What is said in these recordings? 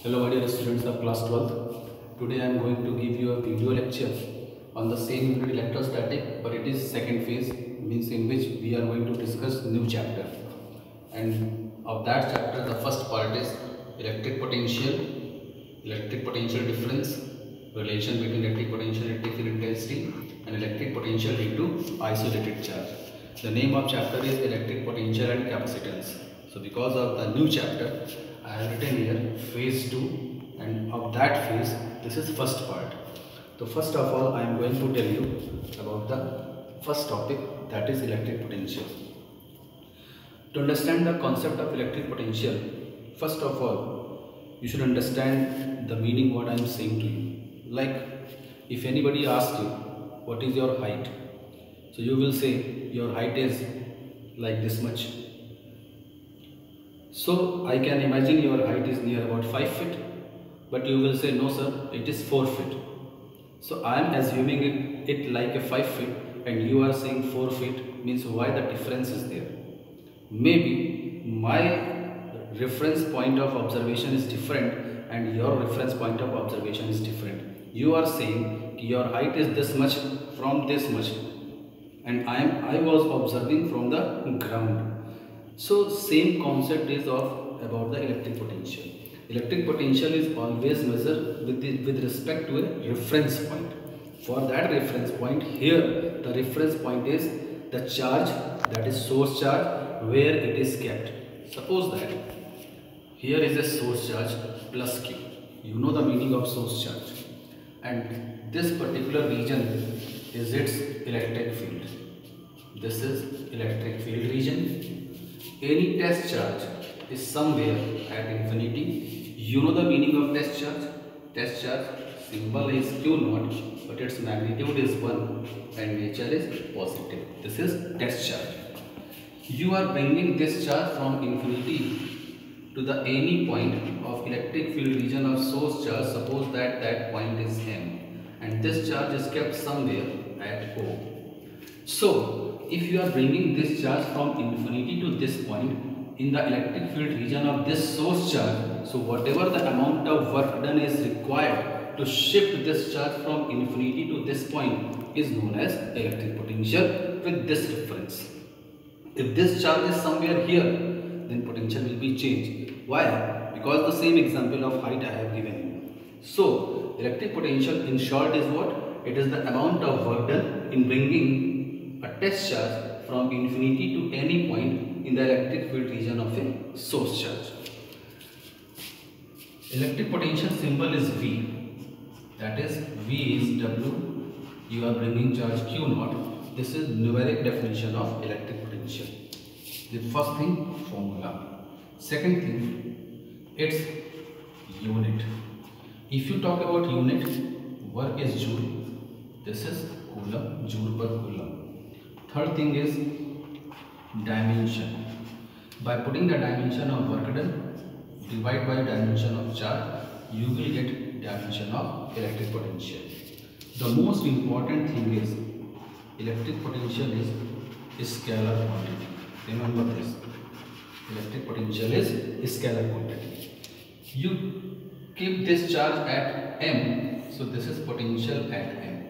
Hello my dear students of class 12th. Today I am going to give you a video lecture on the same unit electrostatic, but it is second phase, means in which we are going to discuss new chapter. And of that chapter the first part is electric potential difference, relation between electric potential, electric field intensity and electric potential into isolated charge. The name of chapter is electric potential and capacitance. So because of the new chapter I have written here phase 2, and of that phase this is first part. So first of all I am going to tell you about the first topic, that is electric potential. To understand the concept of electric potential, first of all you should understand the meaning what I am saying to you. Like if anybody asks you what is your height, so you will say your height is like this much. So I can imagine your height is near about 5 feet, but you will say no sir, it is 4 feet. So I am assuming it like a 5 feet and you are saying 4 feet, means why the difference is there? Maybe my reference point of observation is different and your reference point of observation is different. You are saying your height is this much from this much, and I was observing from the ground. So same concept is about the electric potential. Electric potential is always measured with respect to a reference point. For that reference point, here the reference point is the charge, that is source charge, where it is kept. Suppose that here is a source charge plus Q. You know the meaning of source charge, and this particular region is its electric field. This is electric field region. Any test charge is somewhere at infinity. You know the meaning of test charge. Test charge symbol is Q0, but its magnitude is 1 and nature is positive. This is test charge. You are bringing this charge from infinity to the any point of electric field region of source charge. Suppose that that point is M, and this charge is kept somewhere at O. So if you are bringing this charge from infinity to this point in the electric field region of this source charge, so whatever the amount of work done is required to shift this charge from infinity to this point is known as electric potential with this reference. If this charge is somewhere here, then potential will be changed. Why? Because the same example of height I have given you. So electric potential in short is what? It is the amount of work done in bringing a test charge from infinity to any point in the electric field region of a source charge. Electric potential symbol is V, that is V is W. You are bringing charge Q0. This is numeric definition of electric potential. The first thing, formula. Second thing, its unit. If you talk about unit, work is joule. This is coulomb, joule per coulomb. Third thing is dimension. By putting the dimension of work done, divide by dimension of charge, you will get dimension of electric potential. The most important thing is electric potential is scalar quantity. Remember this. Electric potential is scalar quantity. You keep this charge at M, so this is potential at M.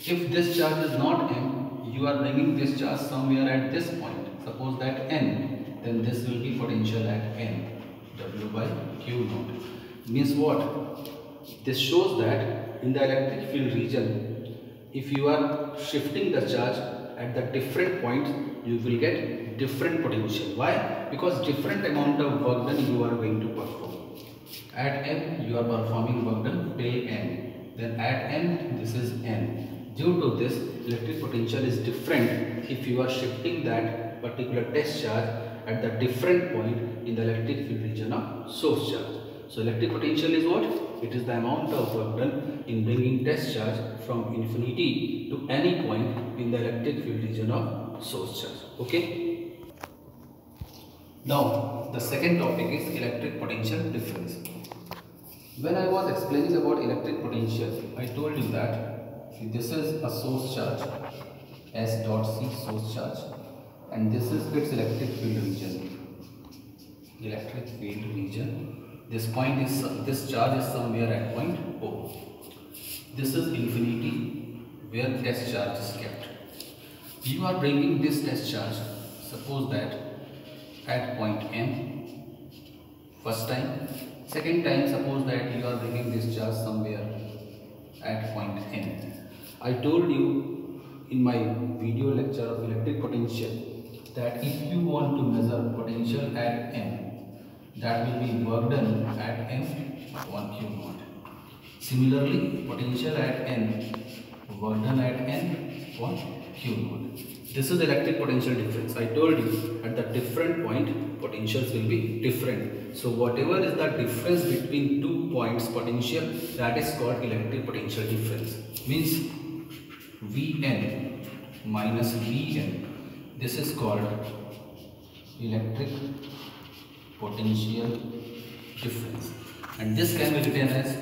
If this charge is not M, you are bringing this charge somewhere at this point, suppose that N, then this will be potential at N, W by Q0. Means what? This shows that in the electric field region, if you are shifting the charge at the different points, you will get different potential. Why? Because different amount of work done you are going to perform. At M, you are performing work done till N. Then at N, this is N. Due to this, electric potential is different if you are shifting that particular test charge at the different point in the electric field region of source charge. So electric potential is what? It is the amount of work done in bringing test charge from infinity to any point in the electric field region of source charge. Okay? Now the second topic is electric potential difference. When I was explaining about electric potential, I told you that this is a source charge, S dot C source charge, and this is its electric field region. Electric field region this charge is somewhere at point O. This is infinity where test charge is kept. You are bringing this test charge, suppose that at point M first time, second time suppose that you are bringing this charge somewhere at point N. I told you in my video lecture of electric potential that if you want to measure potential at M, that will be work done at M upon Q naught. Similarly, potential at N, work done at N upon Q naught. This is electric potential difference. I told you at the different point potentials will be different. So whatever is the difference between 2 points potential, that is called electric potential difference. Means Vn minus Vn. This is called electric potential difference, and this can be written as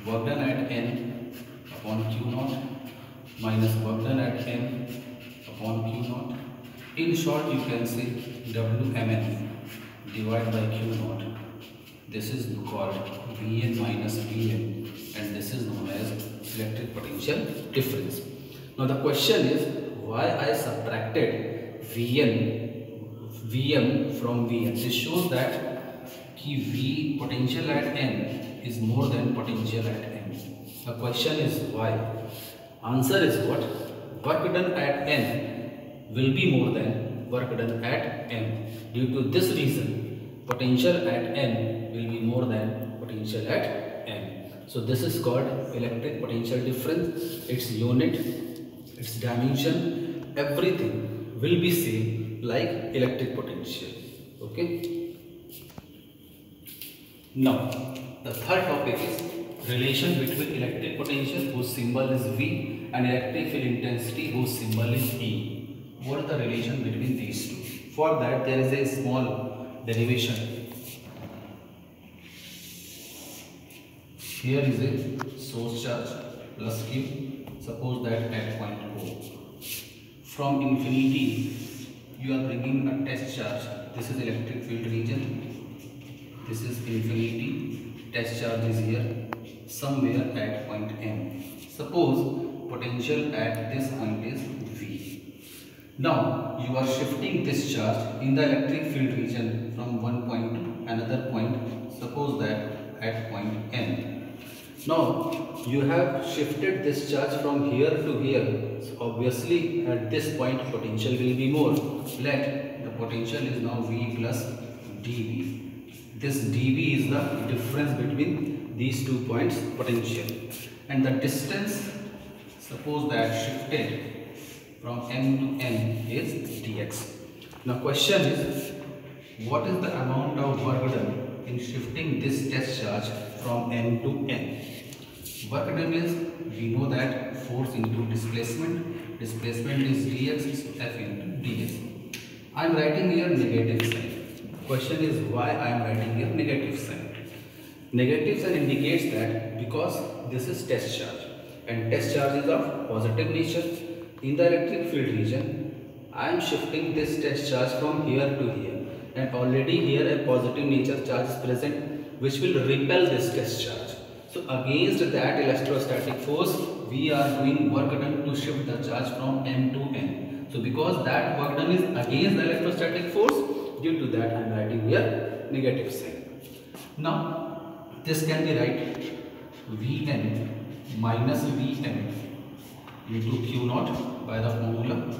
work done at N upon Q naught minus work done at M upon Q naught. In short, you can say Wmn divided by Q naught. This is called Vn minus Vn, and this is known as electric potential difference. Now the question is why I subtracted Vm from Vn. This shows that V potential at N is more than potential at M. The question is why? Answer is what? Work done at N will be more than work done at M. Due to this reason, potential at N will be more than potential at M. So this is called electric potential difference. Its unit, its dimension, everything will be same like electric potential. Okay. Now the third topic is relation between electric potential whose symbol is V and electric field intensity whose symbol is E. What is the relation between these two? For that there is a small derivation. Here is a source charge plus Q. Suppose that at point O. From infinity you are bringing a test charge. This is electric field region. This is infinity. Test charge is here somewhere at point M. Suppose potential at this point is V. Now you are shifting this charge in the electric field region from one point to another point. Suppose that at point N. Now you have shifted this charge from here to here. So obviously at this point potential will be more. Let the potential is now V plus dV. This dV is the difference between these 2 points potential, and the distance, suppose that shifted from M to N is dx. Now question is, what is the amount of work done in shifting this test charge from M to N? Work done is, we know that force into displacement. Displacement is dx, so F into ds. I am writing here negative sign. Question is why I am writing here negative sign. Negative sign indicates that because this is test charge and test charge is of positive nature. In the electric field region, I am shifting this test charge from here to here, and already here a positive nature charge is present which will repel this test charge. So against that electrostatic force, we are doing work done to shift the charge from M to N. So because that work done is against the electrostatic force, due to that I am writing here negative sign. Now this can be write Vn minus Vm into Q naught by the formula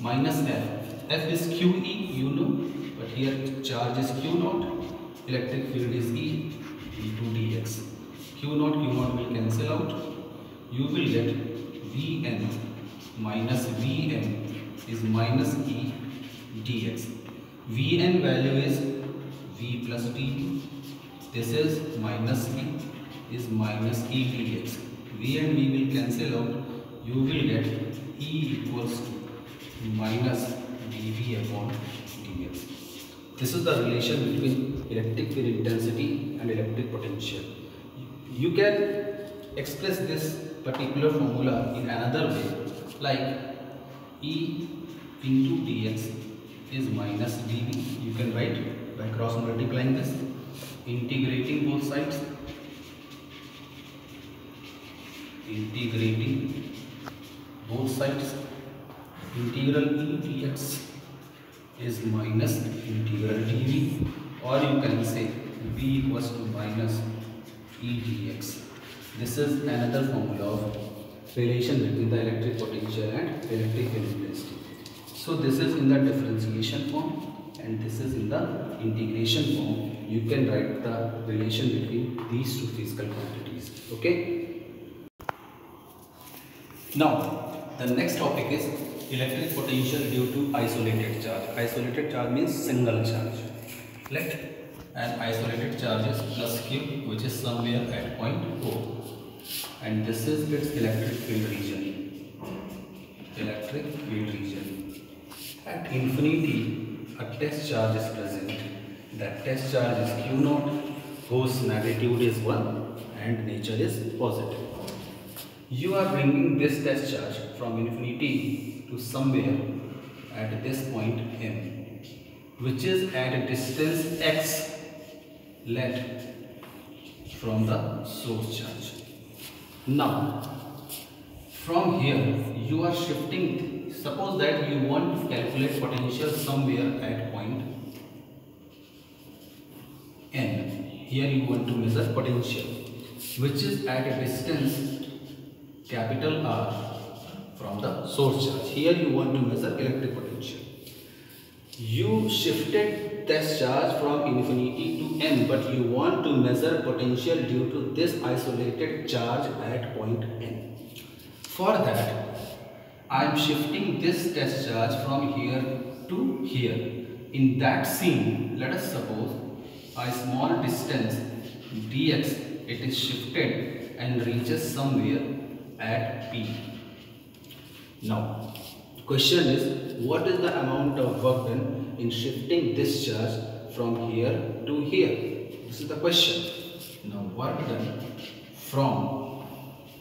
minus F. F is QE, you know, but here charge is Q naught, electric field is E into dx. Q naught will cancel out. You will get Vn minus Vm is minus E dx. Vn value is V plus dV. This is minus E is minus E dx. V and V will cancel out. You will get E equals to minus dV upon dx. This is the relation between electric field intensity and electric potential. You can express this particular formula in another way, like E into dx is minus dV. You can write by cross multiplying this. integrating both sides, integrating both sides, integral e dx is minus integral dv, or you can say v equals to minus e dx. This is another formula of relation between the electric potential and electric field intensity. So this is in the differentiation form and this is in the integration form. You can write the relation between these two physical quantities. Okay. Now the next topic is electric potential due to isolated charge. Isolated charge means single charge. Let an isolated charge is plus q, which is somewhere at point O, and this is its electric field region. Electric field region. At infinity, a test charge is present. That test charge is q naught, whose magnitude is 1 and nature is positive. You are bringing this test charge from infinity to somewhere at this point M, which is at a distance x, let from the source charge. Now from here you are shifting. Suppose that you want to calculate potential somewhere at point N. Here you want to measure potential which is at a distance capital R from the source charge. Here you want to measure electric potential. You shifted this charge from infinity to M, but you want to measure potential due to this isolated charge at point N. For that, I am shifting this test charge from here to here. In that scene, let us suppose a small distance dx, it is shifted and reaches somewhere at P. Now, the question is, what is the amount of work done in shifting this charge from here to here? This is the question. Now, work done from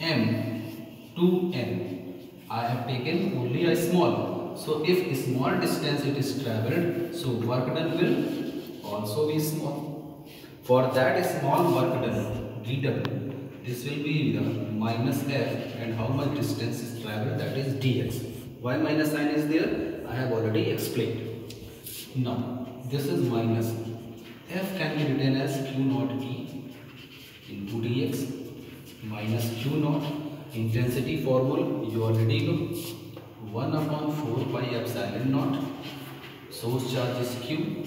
M to N. I have taken only a small. So, if a small distance it is travelled, so work done will also be small. For that small work done, dw, this will be the minus f, and how much distance is travelled, that is dx. Why minus sign is there? I have already explained. Now, this is minus. F can be written as q naught E into dx minus q naught. Intensity formula you already know. 1 upon 4 pi epsilon naught. Source charge is q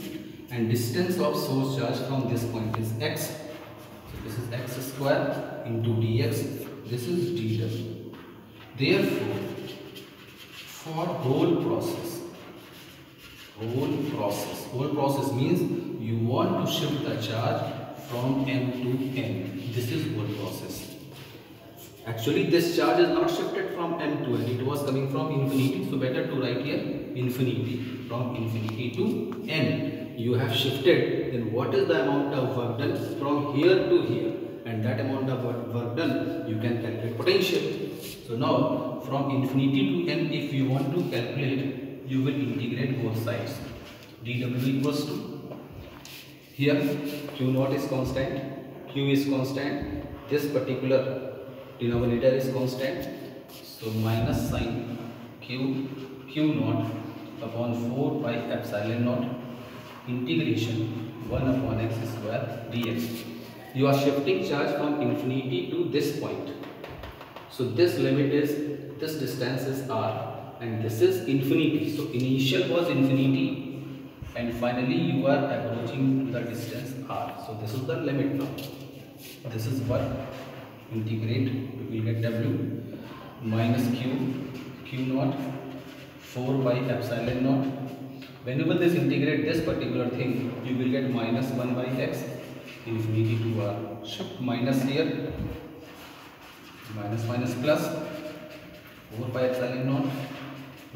and distance of source charge from this point is x. So this is x square into dx. This is dw. Therefore, for whole process means you want to shift the charge from M to N. This is whole process. Actually, this charge is not shifted from M to N. It was coming from infinity. So better to write here infinity. From infinity to N. You have shifted. Then what is the amount of work done from here to here? And that amount of work done, you can calculate potential. So now, from infinity to N, if you want to calculate, you will integrate both sides. dw equals to, here q naught is constant, q is constant, this particular denominator is constant. So minus sign q naught upon 4 pi epsilon naught integration 1 upon x square dx. You are shifting charge from infinity to this point. So this limit is, this distance is r and this is infinity. So initial was infinity and finally you are approaching the distance r. So this is the limit now. This is what integrate, we will get w minus q naught 4 by epsilon naught. Whenever this integrate this particular thing, you will get minus 1 by x infinity to r. Shift minus here, minus plus 4 by epsilon naught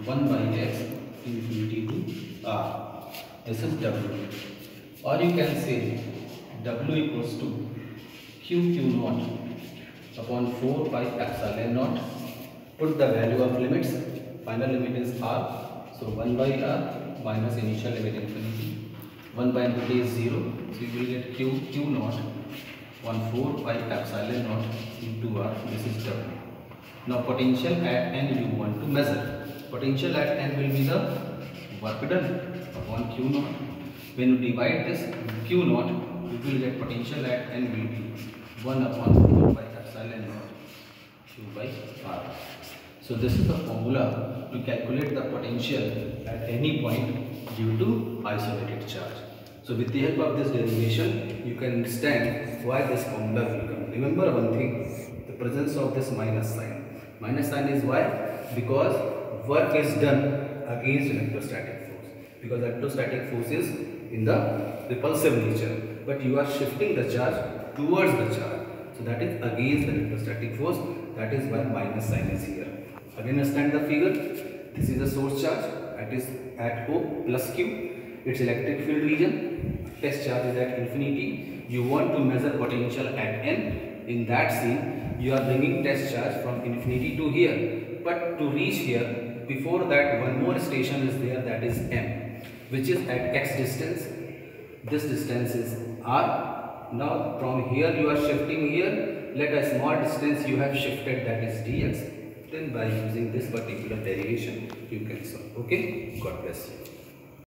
1 by x infinity to r. This is w, or you can say w equals to q naught upon 4 by epsilon naught. Put the value of limits. Final limit is r, so 1 by r minus initial limit infinity. 1 by infinity is 0. So you will get Q naught 1/4 pi epsilon naught into R. This is W. Now potential at n you want to measure. Potential at n will be the work done upon Q naught. When you divide this Q naught, you will get potential at n will be 1/4 pi epsilon naught Q by R. So this is the formula to calculate the potential at any point due to isolated charge. So with the help of this derivation, you can understand why this formula will come. Remember one thing, the presence of this minus sign. Minus sign is why? Because work is done against electrostatic force. Because electrostatic force is in the repulsive nature, but you are shifting the charge towards the charge. So that is against the electrostatic force. That is why minus sign is here. Again, understand the figure. This is the source charge. That is at O plus Q. Its electric field region. Test charge is at infinity. You want to measure potential at n. In that scene, you are bringing test charge from infinity to here. But to reach here, before that, one more station is there, that is M, which is at x distance. This distance is R. Now from here you are shifting here. Let a small distance you have shifted, that is dx. Then by using this particular derivation, you can solve. Okay, God bless you.